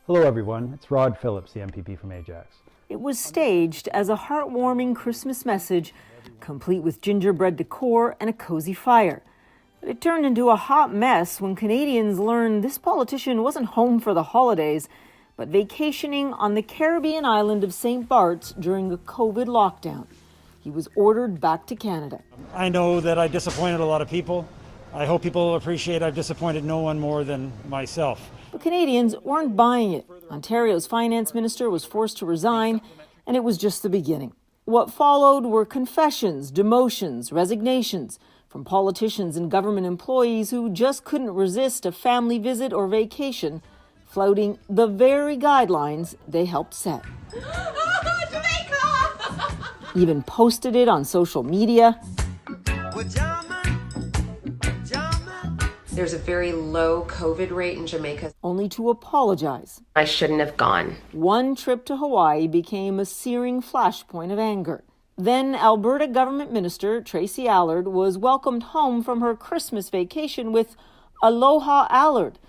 Hello everyone, it's Rod Phillips, the MPP from Ajax. It was staged as a heartwarming Christmas message, complete with gingerbread decor and a cozy fire. But it turned into a hot mess when Canadians learned this politician wasn't home for the holidays, but vacationing on the Caribbean island of St. Bart's during a COVID lockdown. He was ordered back to Canada. I know that I disappointed a lot of people. I hope people appreciate I've disappointed no one more than myself. But Canadians weren't buying it. Ontario's finance minister was forced to resign, and it was just the beginning. What followed were confessions, demotions, resignations from politicians and government employees who just couldn't resist a family visit or vacation, flouting the very guidelines they helped set. Even posted it on social media. There's a very low COVID rate in Jamaica. Only to apologize. I shouldn't have gone. One trip to Hawaii became a searing flashpoint of anger. Then Alberta government minister Tracy Allard was welcomed home from her Christmas vacation with Aloha Allard,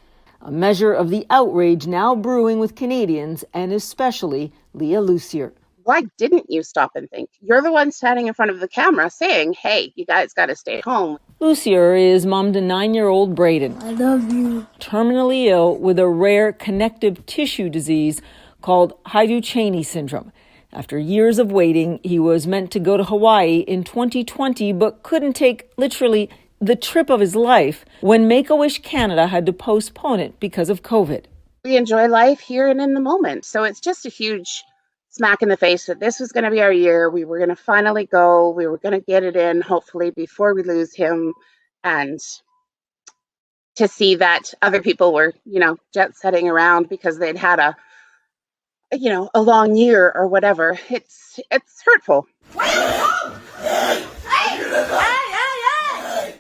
a measure of the outrage now brewing with Canadians and especially Leah Lucier. Why didn't you stop and think? You're the one standing in front of the camera saying, hey, you guys got to stay home. Lucier is mom to 9-year-old Braden. I love you. Terminally ill with a rare connective tissue disease called Hydu-Cheney syndrome. After years of waiting, he was meant to go to Hawaii in 2020, but couldn't take literally the trip of his life when Make-A-Wish Canada had to postpone it because of COVID. We enjoy life here and in the moment. So it's just a huge smack in the face that this was going to be our year. We were going to finally go. We were going to get it in, hopefully, before we lose him. And to see that other people were, jet setting around because they'd had a long year or whatever, it's hurtful.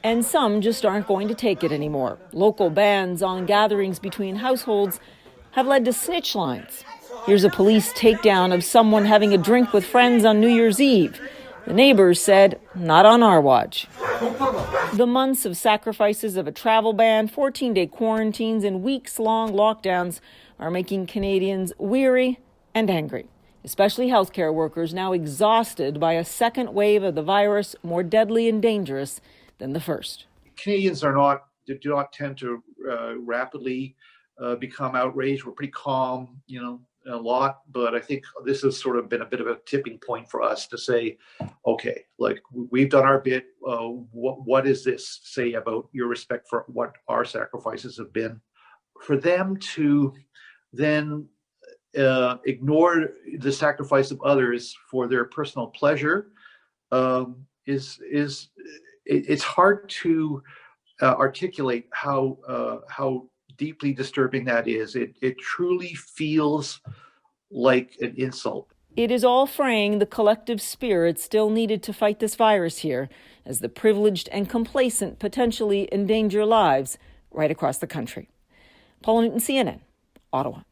And some just aren't going to take it anymore. Local bans on gatherings between households have led to snitch lines. Here's a police takedown of someone having a drink with friends on New Year's Eve. The neighbors said, not on our watch. The months of sacrifices of a travel ban, 14-day quarantines, and weeks-long lockdowns are making Canadians weary and angry, especially healthcare workers now exhausted by a second wave of the virus more deadly and dangerous than the first. Canadians do not tend to rapidly become outraged. We're pretty calm, a lot, but I think this has sort of been a bit of a tipping point for us to say, okay, like we've done our bit. What does this say about your respect for what our sacrifices have been? For them to then ignore the sacrifice of others for their personal pleasure it's hard to articulate how deeply disturbing that is. It truly feels like an insult. It is all fraying the collective spirit still needed to fight this virus here, as the privileged and complacent potentially endanger lives right across the country. Paula Newton, CNN, Ottawa.